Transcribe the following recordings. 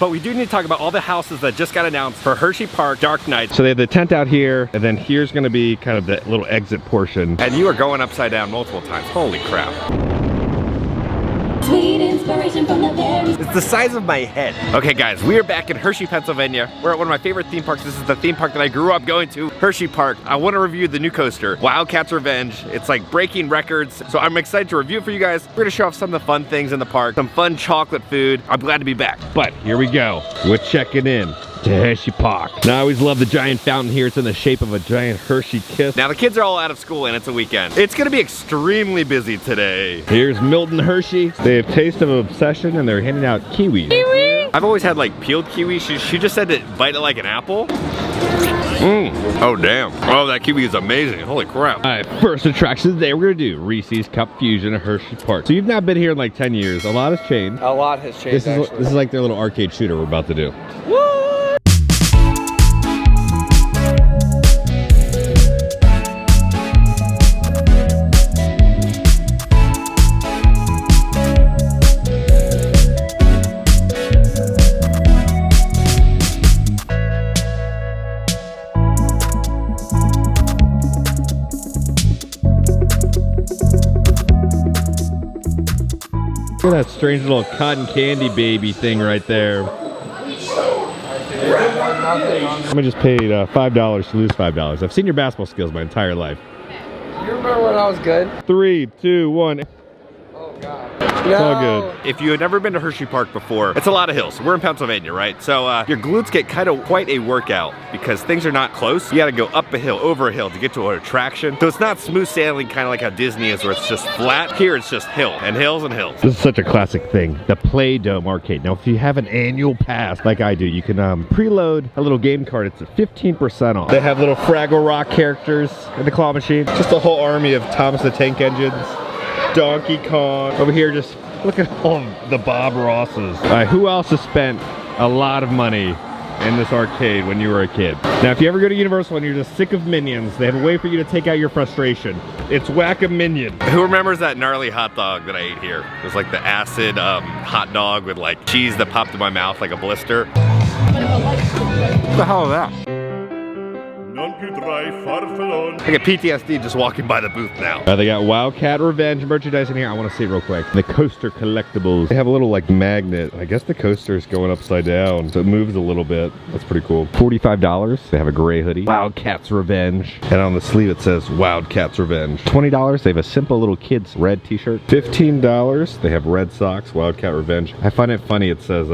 But we do need to talk about all the houses that just got announced for Hersheypark Dark Nights. So they have the tent out here, and then here's gonna be kind of the little exit portion. And you are going upside down multiple times. Holy crap. Sweet inspiration from the very... It's the size of my head. Okay guys, we are back in Hershey, Pennsylvania. We're at one of my favorite theme parks. This is the theme park that I grew up going to, Hershey Park. I want to review the new coaster, Wildcat's Revenge. It's like breaking records. So I'm excited to review it for you guys. We're gonna show off some of the fun things in the park, some fun chocolate food. I'm glad to be back. But here we go. We're checking in to Hershey Park. Now I always love the giant fountain here. It's in the shape of a giant Hershey kiss. Now the kids are all out of school and it's a weekend. It's gonna be extremely busy today. Here's Milton Hershey. They have Taste of Obsession and they're handing out kiwis. Kiwi? I've always had like peeled kiwi. She just said to bite it like an apple. Oh damn. Oh, that kiwi is amazing. Holy crap. All right, first attraction today we're gonna do Reese's Cup Fusion at Hershey Park. So you've not been here in like 10 years. A lot has changed. A lot has changed. This is like their little arcade shooter we're about to do. Woo! Look at that strange little cotton candy baby thing right there. I'm gonna just pay $5 to lose $5. I've seen your basketball skills my entire life. You remember when I was good? 3, 2, 1. Oh God. It's all good. If you had never been to Hershey Park before, it's a lot of hills. We're in Pennsylvania, right? So your glutes get quite a workout because things are not close. You gotta go up a hill, over a hill to get to an attraction. So it's not smooth sailing, kind of like how Disney is where it's just flat. Here it's just hill and hills and hills. This is such a classic thing, the Play Dome arcade. Now if you have an annual pass like I do, you can preload a little game card. It's at 15% off. They have little Fraggle Rock characters in the claw machine. Just a whole army of Thomas the Tank Engines. Donkey Kong. Over here, just look at all of the Bob Rosses. All right, who else has spent a lot of money in this arcade when you were a kid? Now, if you ever go to Universal and you're just sick of Minions, they have a way for you to take out your frustration. It's Whack-A-Minion. Who remembers that gnarly hot dog that I ate here? It was like the acid hot dog with like cheese that popped in my mouth like a blister. What the hell is that? I get PTSD just walking by the booth now. They got Wildcat Revenge merchandise in here. I want to see it real quick. The coaster collectibles. They have a little like magnet. I guess the coaster is going upside down, so it moves a little bit. That's pretty cool. $45. They have a gray hoodie. Wildcat's Revenge. And on the sleeve it says Wildcat's Revenge. $20. They have a simple little kid's red t-shirt. $15. They have red socks. Wildcat Revenge. I find it funny. It says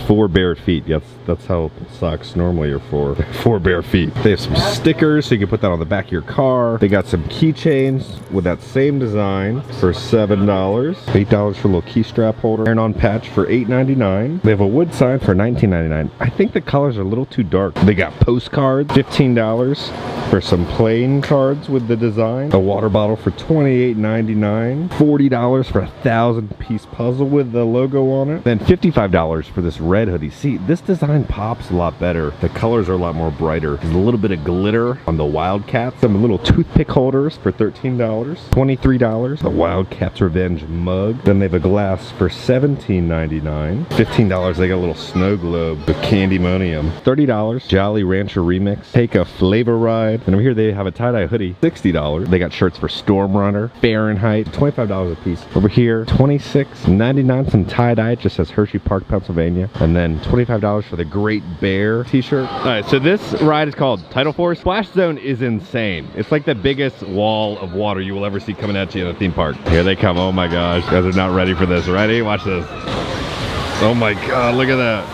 4 bare feet. Yes, that's how socks normally are for. 4 bare feet. They have some stickers so you can put that on the back of your car. They got some keychains with that same design for $7. $8 for a little key strap holder. Iron-on patch for $8.99. They have a wood sign for $19.99. I think the colors are a little too dark. They got postcards. $15 for some plain cards with the design. A water bottle for $28.99. $40 for a 1,000-piece puzzle with the logo on it. Then $55 for this red hoodie. See, this design pops a lot better. The colors are a lot more brighter. There's a little bit of glitter on the Wildcat. Some little toothpick holders for $13. $23. The Wildcat's Revenge mug. Then they have a glass for $17.99. $15. They got a little snow globe with Candymonium. $30. Jolly Rancher Remix. Take a Flavor Ride. And over here they have a tie-dye hoodie. $60. They got shirts for Storm Runner, Fahrenheit. $25 a piece. Over here, $26.99. Some tie-dye. It just says Hershey Park, Pennsylvania. And then $25 for the Great Bear t-shirt. All right, so this ride is called Tidal Force. Splash Zone is insane. It's like the biggest wall of water you will ever see coming at you in a theme park. Here they come. Oh my gosh. You guys are not ready for this. Ready? Watch this. Oh my God, look at that.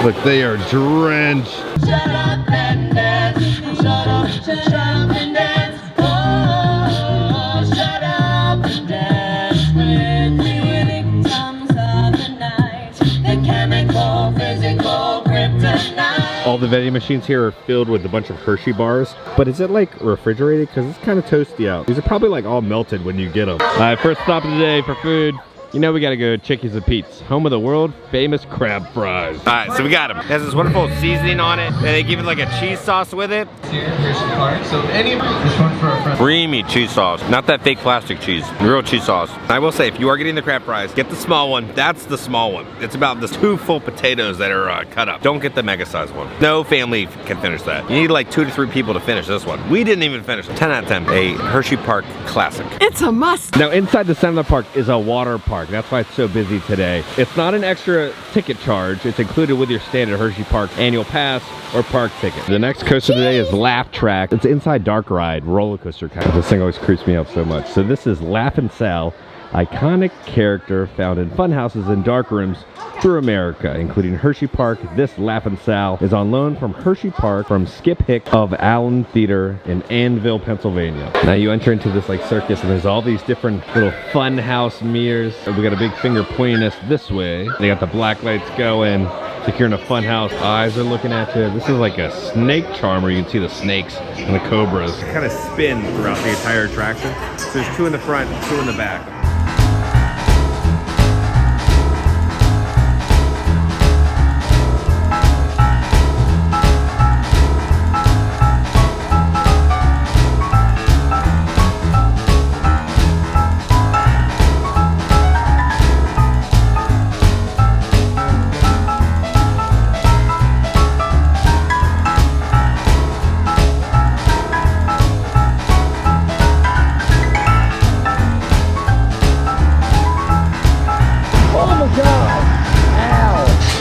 Look, they are drenched. Shut up and dance. Shut up and dance. Oh, shut up and dance with me when it comes of the night. The chemical, physical kryptonite. All the vending machines here are filled with a bunch of Hershey bars, but is it like refrigerated? Because it's kind of toasty out. These are probably like all melted when you get them. All right, first stop of the day for food. you know we gotta go to Chickie's and Pete's, home of the world famous crab fries. All right, so we got them. It has this wonderful seasoning on it, and they give it like a cheese sauce with it. Here, Hersheypark. So this one for a friend. Creamy cheese sauce, not that fake plastic cheese, real cheese sauce. I will say, if you are getting the crab fries, get the small one. That's the small one. It's about the 2 full potatoes that are cut up. Don't get the mega size one. No family can finish that. You need like 2 to 3 people to finish this one. We didn't even finish it. 10 out of 10. A Hershey Park classic. It's a must. Now inside the center of the park is a water park. That's why it's so busy today. It's not an extra ticket charge. It's included with your standard Hershey Park annual pass or park ticket. The next coaster today is Laugh Track. It's inside dark ride, roller coaster kind of. This thing always creeps me out so much. So this is Laugh and Sal, iconic character found in fun houses and dark rooms through America, including Hershey Park. This Laugh and Sal is on loan from Hershey Park from Skip Hick of Allen Theater in Annville, Pennsylvania. Now you enter into this like circus and there's all these different little fun house mirrors. We got a big finger pointing us this way. They got the black lights going. Like you're in a fun house, eyes are looking at you. This is like a snake charmer. You can see the snakes and the cobras. It kind of spin throughout the entire attraction. So there's 2 in the front, 2 in the back.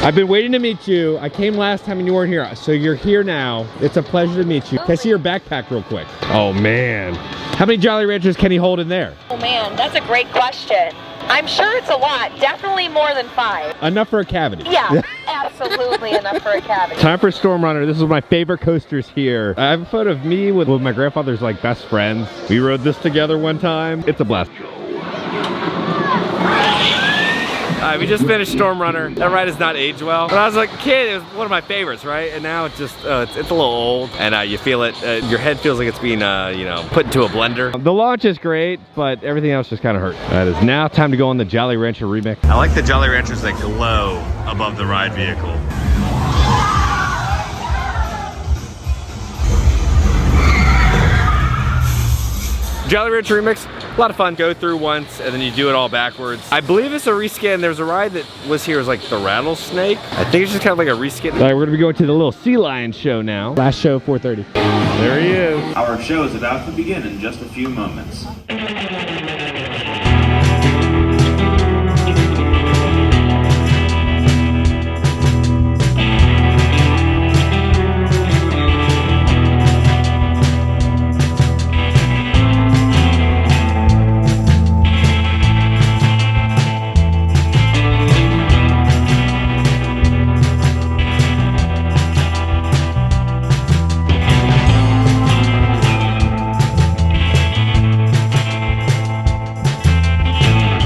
I've been waiting to meet you. I came last time and you weren't here, so you're here now. It's a pleasure to meet you. Can I see your backpack real quick? Oh man. How many Jolly Ranchers can he hold in there? Oh man, that's a great question. I'm sure it's a lot, definitely more than 5. Enough for a cavity. Yeah, absolutely enough for a cavity. Time for Storm Runner. This is one of my favorite coasters here. I have a photo of me with my grandfather's like best friends. We rode this together one time. It's a blast. Alright, we just finished Storm Runner. That ride has not aged well. When I was like a kid, it was one of my favorites, right? And now it's just, it's a little old, and you feel it, your head feels like it's being, you know, put into a blender. The launch is great, but everything else just kind of hurt. It is now time to go on the Jolly Rancher remix. I like the Jolly Ranchers that glow above the ride vehicle. Jolly Rancher remix, a lot of fun. Go through once and then you do it all backwards. I believe it's a reskin. There's a ride that was here, it was like the Rattlesnake. I think it's just kind of like a reskin. All right, we're gonna be going to the little sea lion show now. Last show, 4:30. There he is. Our show is about to begin in just a few moments.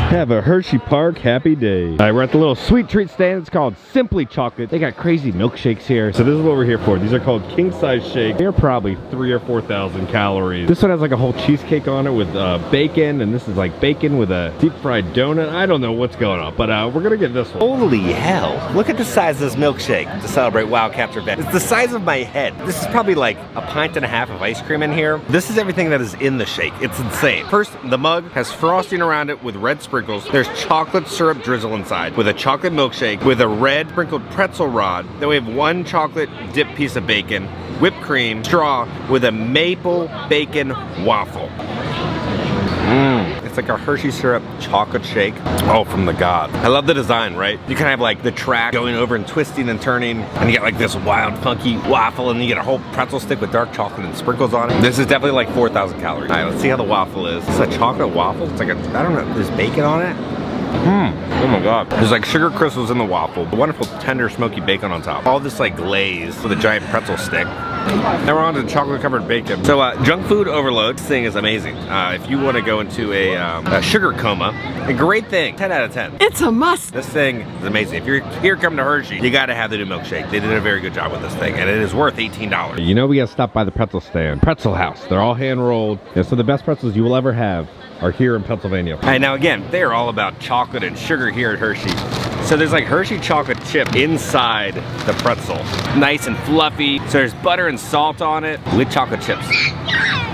Have a Hershey Park happy day. All right, we're at the little sweet treat stand. It's called Simply Chocolate. They got crazy milkshakes here. So this is what we're here for. These are called king size shakes. They're probably 3,000 or 4,000 calories. This one has like a whole cheesecake on it with bacon, and this is like bacon with a deep fried donut. I don't know what's going on, but we're gonna get this one. Holy hell. Look at the size of this milkshake to celebrate Wildcat's revenge. It's the size of my head. This is probably like a pint and a half of ice cream in here. This is everything that is in the shake. It's insane. First, the mug has frosting around it with red sprinkles. There's chocolate syrup drizzle inside with a chocolate milkshake with a red sprinkled pretzel rod. Then we have 1 chocolate dip piece of bacon, whipped cream, straw with a maple bacon waffle. It's like a Hershey syrup chocolate shake. Oh, from the gods. I love the design, right? You kind of have like the track going over and twisting and turning, and you get like this wild, funky waffle, and you get a whole pretzel stick with dark chocolate and sprinkles on it. This is definitely like 4,000 calories. All right, let's see how the waffle is. It's a chocolate waffle. It's like a, I don't know, there's bacon on it. Oh my god. There's like sugar crystals in the waffle, the wonderful tender smoky bacon on top. All this like glaze with a giant pretzel stick. Now we're on to the chocolate covered bacon. So junk food overload, this thing is amazing. If you want to go into a sugar coma, a great thing, 10 out of 10. It's a must. This thing is amazing. If you're here coming to Hershey, you gotta have the new milkshake. They did a very good job with this thing, and it is worth $18. You know we gotta stop by the pretzel stand. Pretzel House. They're all hand rolled. They're some of the best pretzels you will ever have. are here in Pennsylvania. All right, now again, they are all about chocolate and sugar here at Hershey. So there's like Hershey chocolate chip inside the pretzel. Nice and fluffy. So there's butter and salt on it with chocolate chips.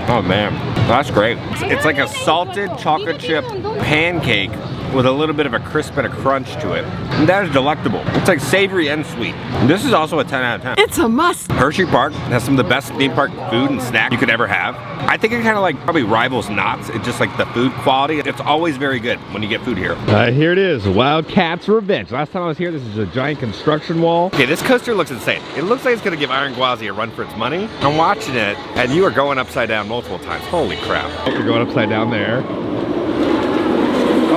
Oh man, that's great. It's like a salted chocolate chip pancake with a little bit of a crisp and a crunch to it. And that is delectable. It's like savory and sweet. This is also a 10 out of 10. It's a must. Hershey Park has some of the best theme park food and snack you could ever have. I think it kind of like probably rivals Knott's. It's just like the food quality. It's always very good when you get food here. Here it is, Wildcat's Revenge. Last time I was here, this is a giant construction wall. Okay, this coaster looks insane. It looks like it's gonna give Iron Gwazi a run for its money. I'm watching it, and you are going upside down multiple times. Holy crap. You're going upside down there.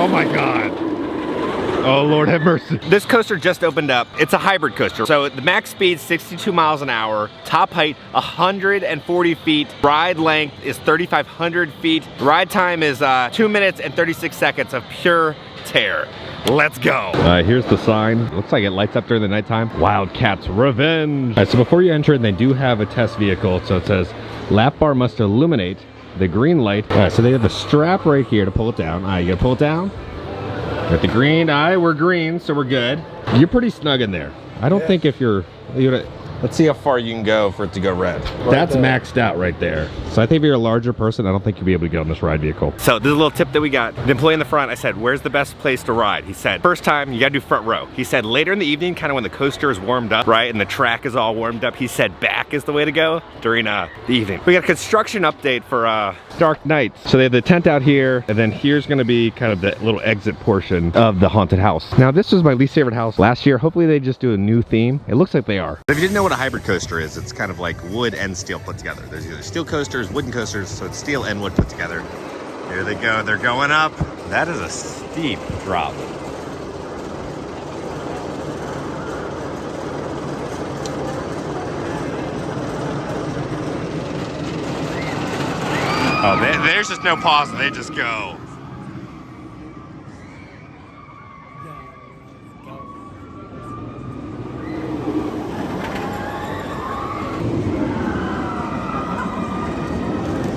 Oh my God. Oh, Lord have mercy. This coaster just opened up. It's a hybrid coaster. So the max speed, 62 miles an hour. Top height, 140 feet. Ride length is 3,500 feet. Ride time is 2 minutes and 36 seconds of pure tear. Let's go. Here's the sign. Looks like it lights up during the nighttime. Wildcat's Revenge. All right, so before you enter, they do have a test vehicle. So it says, lap bar must illuminate the green light. All right, so they have the strap right here to pull it down. All right, you gotta pull it down. Got the green. All right, we're green, so we're good. You're pretty snug in there. I don't think if you're let's see how far you can go for it to go red. That's maxed out right there. So I think if you're a larger person, I don't think you'll be able to get on this ride vehicle. So this is a little tip that we got. The employee in the front, I said, where's the best place to ride? He said, first time, you gotta do front row. He said, later in the evening, kind of when the coaster is warmed up, right, and the track is all warmed up, he said back is the way to go during the evening. We got a construction update for Dark Nights. So they have the tent out here, and then here's gonna be kind of the little exit portion of the haunted house. Now, this was my least favorite house last year. Hopefully they just do a new theme. It looks like they are. If you didn't know what a hybrid coaster is, it's kind of like wood and steel put together. There's either steel coasters, wooden coasters, so it's steel and wood put together. Here they go, they're going up. That is a steep drop. Oh, there's just no pause, they just go.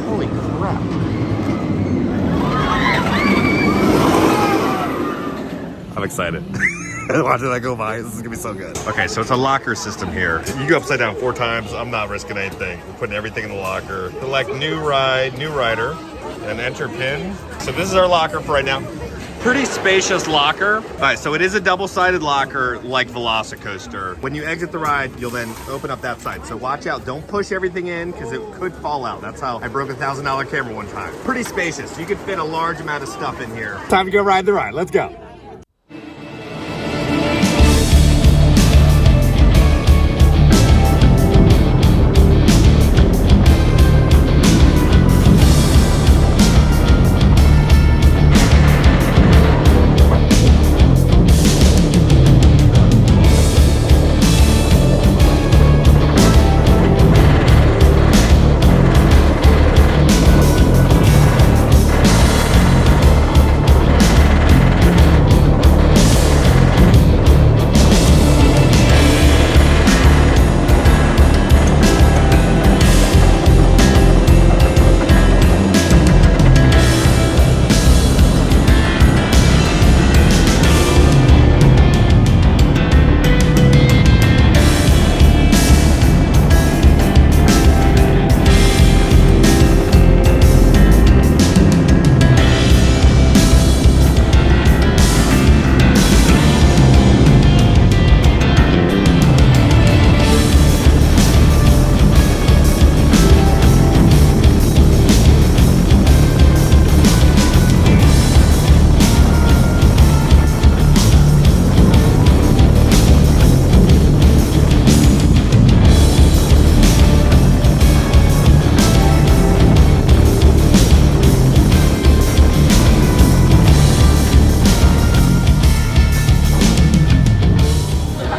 Holy crap. I'm excited. Watching that go by, this is gonna be so good. Okay, so it's a locker system here. You go upside down 4 times, I'm not risking anything. We're putting everything in the locker. Select new ride, new rider, and enter pin. So this is our locker for right now. Pretty spacious locker. All right, so it is a double-sided locker like Velocicoaster. When you exit the ride, you'll then open up that side. So watch out, don't push everything in because it could fall out. That's how I broke a $1,000 camera one time. Pretty spacious, you can fit a large amount of stuff in here. Time to go ride the ride, let's go.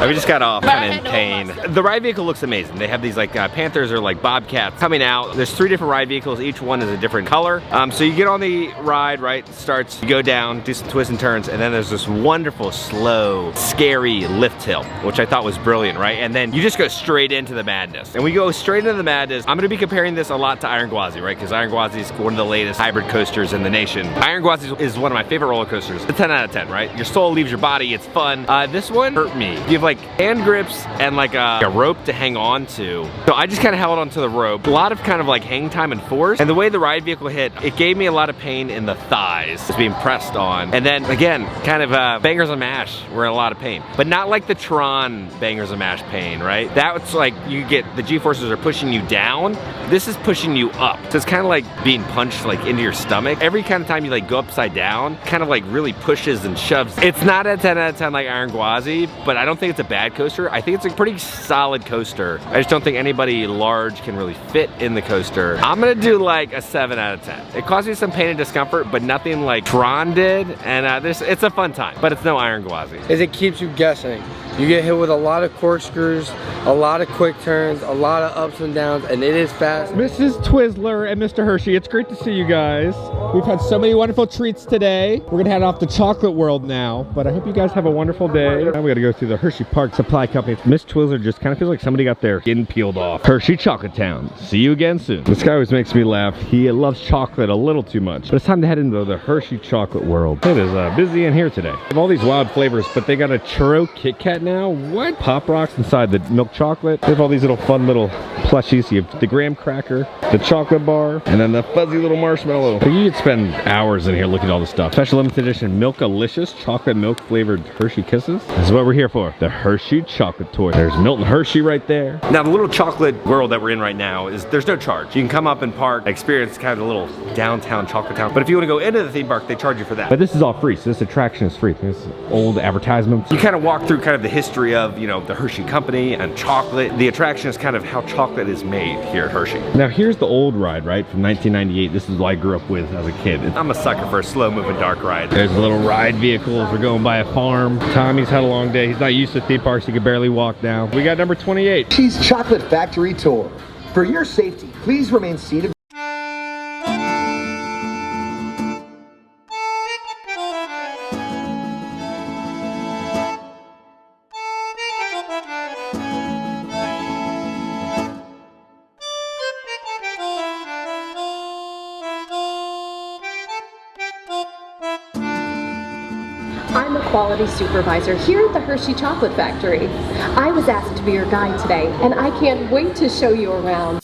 We just got off, kind of in pain. The ride vehicle looks amazing. They have these like Panthers or like Bobcats coming out. There's 3 different ride vehicles. Each one is a different color. So you get on the ride, right? It starts, you go down, do some twists and turns, and then there's this wonderful, slow, scary lift hill, which I thought was brilliant, right? And then you just go straight into the madness. And we go straight into the madness. I'm gonna be comparing this a lot to Iron Gwazi, right? Because Iron Gwazi is one of the latest hybrid coasters in the nation. Iron Gwazi is one of my favorite roller coasters. A 10 out of 10, right? Your soul leaves your body, it's fun. This one hurt me. You have like hand grips and like a rope to hang on to. So I just kind of held onto the rope. A lot of kind of like hang time and force. And the way the ride vehicle hit, it gave me a lot of pain in the thighs. It's being pressed on. And then again, kind of bangers and mash were in a lot of pain. But not like the Tron bangers and mash pain, right? That's like you get, the G-forces are pushing you down. This is pushing you up. So it's kind of like being punched like into your stomach. Every kind of time you like go upside down, kind of like really pushes and shoves. It's not a 10 out of 10 like Iron Gwazi, but I don't think it's a bad coaster. I think it's a pretty solid coaster. I just don't think anybody large can really fit in the coaster. I'm gonna do like a 7 out of 10. It caused me some pain and discomfort, but nothing like Tron did. And it's a fun time, but it's no Iron Gwazi. Is it keeps you guessing. You get hit with a lot of corkscrews, a lot of quick turns, a lot of ups and downs, and it is fast. Mrs. Twizzler and Mr. Hershey, it's great to see you guys. We've had so many wonderful treats today. We're gonna head off to Chocolate World now, but I hope you guys have a wonderful day. Now we gotta go through the Hershey Park Supply Company. Miss Twizzler just kind of feels like somebody got their skin peeled off. Hershey Chocolate Town. See you again soon. This guy always makes me laugh. He loves chocolate a little too much, but it's time to head into the Hershey Chocolate World. It is busy in here today. They have all these wild flavors, but they got a churro Kit Kat now. What? Pop Rocks inside the milk chocolate. They have all these little fun little plushies. You have the graham cracker, the chocolate bar, and then the fuzzy little marshmallow. So you could spend hours in here looking at all this stuff. Special limited edition Milk-alicious chocolate milk flavored Hershey Kisses. This is what we're here for. The Hershey Chocolate Tour. There's Milton Hershey right there. Now the little chocolate world that we're in right now is there's no charge. You can come up and park, experience kind of a little downtown chocolate town. But if you want to go into the theme park, they charge you for that. But this is all free, so this attraction is free. This is old advertisements. You kind of walk through kind of the history of, you know, the Hershey Company and chocolate. The attraction is kind of how chocolate is made here at Hershey. Now here's the old ride, right, from 1998. This is what I grew up with as a kid. I'm a sucker for a slow-moving dark ride. There's the little ride vehicles. We're going by a farm. Tommy's had a long day. He's not used to theme parks. He can barely walk now. We got number 28. Hershey's Chocolate Factory Tour. For your safety, please remain seated. I'm a quality supervisor here at the Hershey Chocolate Factory. I was asked to be your guide today, and I can't wait to show you around.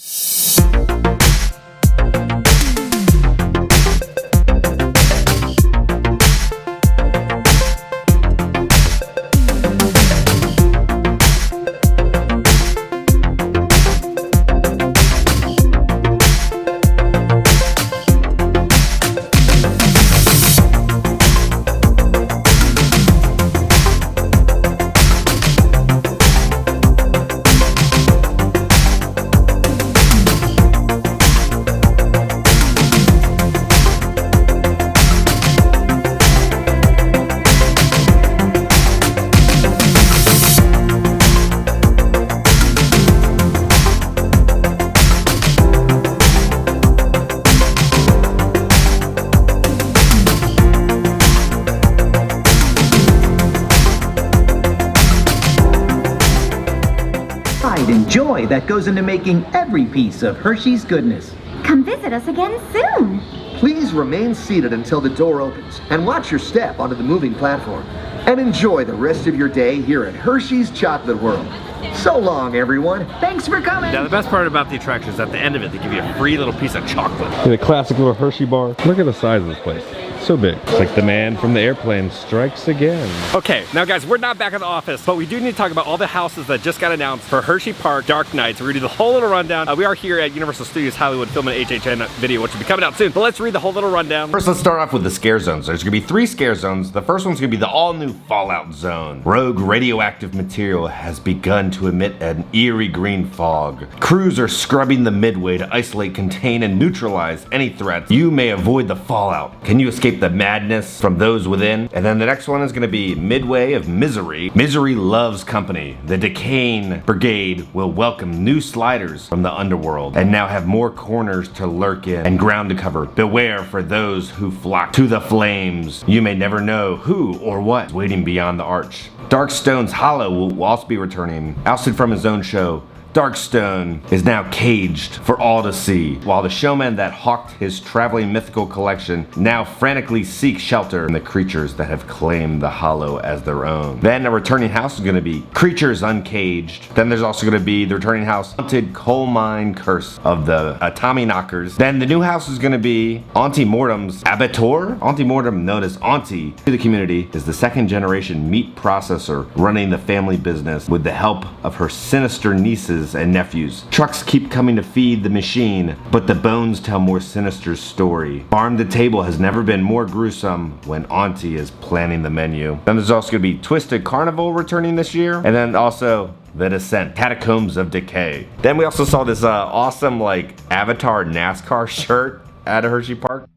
And joy that goes into making every piece of Hershey's goodness. Come visit us again soon. Please remain seated until the door opens and watch your step onto the moving platform. And enjoy the rest of your day here at Hershey's Chocolate World. So long, everyone. Thanks for coming. Now, the best part about the attraction is at the end of it, they give you a free little piece of chocolate. The classic little Hershey bar. Look at the size of this place. So big. It's like the man from the airplane strikes again. Okay, now guys, we're not back at the office, but we do need to talk about all the houses that just got announced for Hersheypark Dark Nights. We're gonna do the whole little rundown. We are here at Universal Studios Hollywood filming an HHN video, which will be coming out soon. But let's read the whole little rundown. First, let's start off with the scare zones. There's gonna be 3 scare zones. The first one's gonna be the all-new Fallout Zone. Rogue radioactive material has begun to emit an eerie green fog. Crews are scrubbing the midway to isolate, contain, and neutralize any threats. You may avoid the fallout. Can you escape escape the madness from those within. And then the next one is gonna be Midway of Misery. Misery loves company. The Decaying Brigade will welcome new sliders from the underworld and now have more corners to lurk in and ground to cover. Beware for those who flock to the flames. You may never know who or what is waiting beyond the arch. Darkstone's Hollow will also be returning. Ousted from his own show, Darkstone is now caged for all to see, while the showman that hawked his traveling mythical collection now frantically seeks shelter from the creatures that have claimed the Hollow as their own. Then a returning house is going to be Creatures Uncaged. Then there's also going to be the returning house Haunted Coal Mine Curse of the Tommy Knockers. Then the new house is going to be Auntie Mortem's Abattoir. Auntie Mortem, known as Auntie to the community, is the second generation meat processor running the family business with the help of her sinister nieces and nephews. Trucks keep coming to feed the machine, but the bones tell more sinister story. Farm to Table has never been more gruesome when Auntie is planning the menu. Then there's also going to be Twisted Carnival returning this year, and then also The Descent, Catacombs of Decay. Then we also saw this awesome like Avatar NASCAR shirt at a Hershey Park.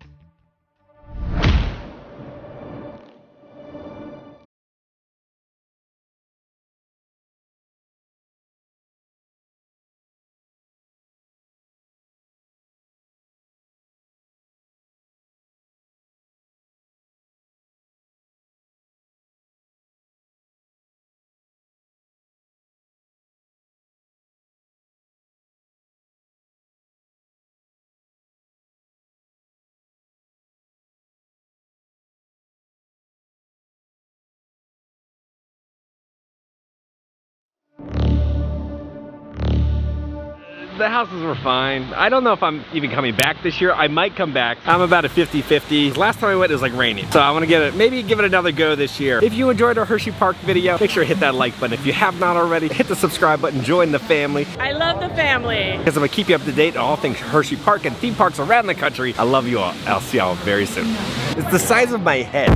The houses were fine. I don't know if I'm even coming back this year. I might come back. I'm about a 50-50. Last time I went, it was like raining. So I want to maybe give it another go this year. If you enjoyed our Hershey Park video, make sure to hit that like button. If you have not already, hit the subscribe button, join the family. I love the family. Because I'm gonna keep you up to date on all things Hershey Park and theme parks around the country. I love you all. I'll see y'all very soon. It's the size of my head.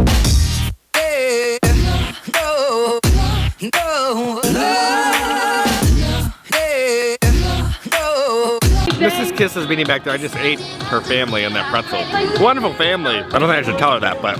Mrs. Kiss is meeting back there. I just ate her family and that pretzel. Wonderful family. I don't think I should tell her that, but